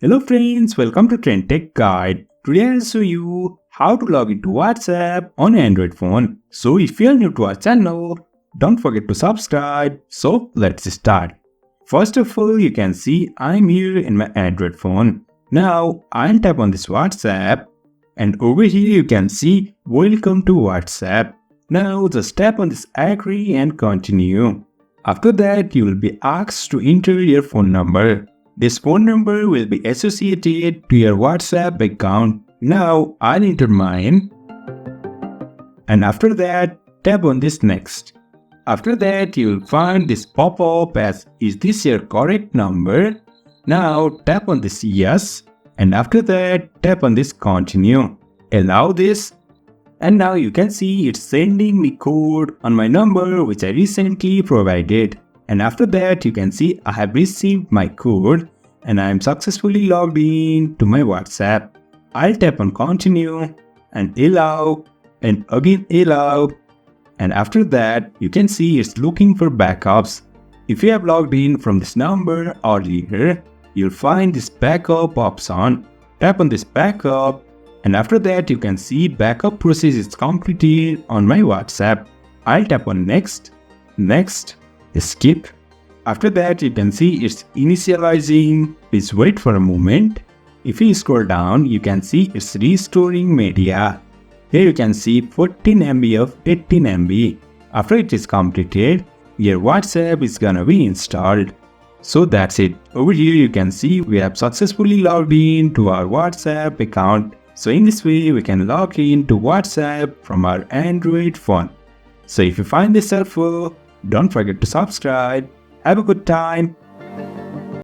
Hello friends, welcome to Trend Tech Guide. Today I'll show you how to log into WhatsApp on Android phone. So if you're new to our channel, don't forget to subscribe. So let's start. First of all, you can see I'm here in my Android phone. Now I'll tap on this WhatsApp and over here you can see welcome to WhatsApp. Now just tap on this agree and continue. After that you will be asked to enter your phone number. This phone number will be associated to your WhatsApp account. Now I'll enter mine. And after that, tap on this next. After that, you will find this pop-up as is this your correct number? Now tap on this yes. And after that, tap on this continue. Allow this. And now you can see it's sending me code on my number which I recently provided. And after that you can see I have received my code and I am successfully logged in to my WhatsApp. I'll tap on continue and allow and again allow, and after that you can see it's looking for backups. If you have logged in from this number earlier, you'll find this backup option. Tap on this backup and after that you can see backup process is completed on my WhatsApp. I'll tap on next, skip. After that you can see it's initializing. Please wait for a moment. If you scroll down you can see it's restoring media. Here you can see 14 MB of 18 MB. After it is completed, your WhatsApp is gonna be installed. So that's it. Over here you can see we have successfully logged in to our WhatsApp account. So in this way we can log in to WhatsApp from our Android phone. So if you find this helpful, don't forget to subscribe. Have a good time.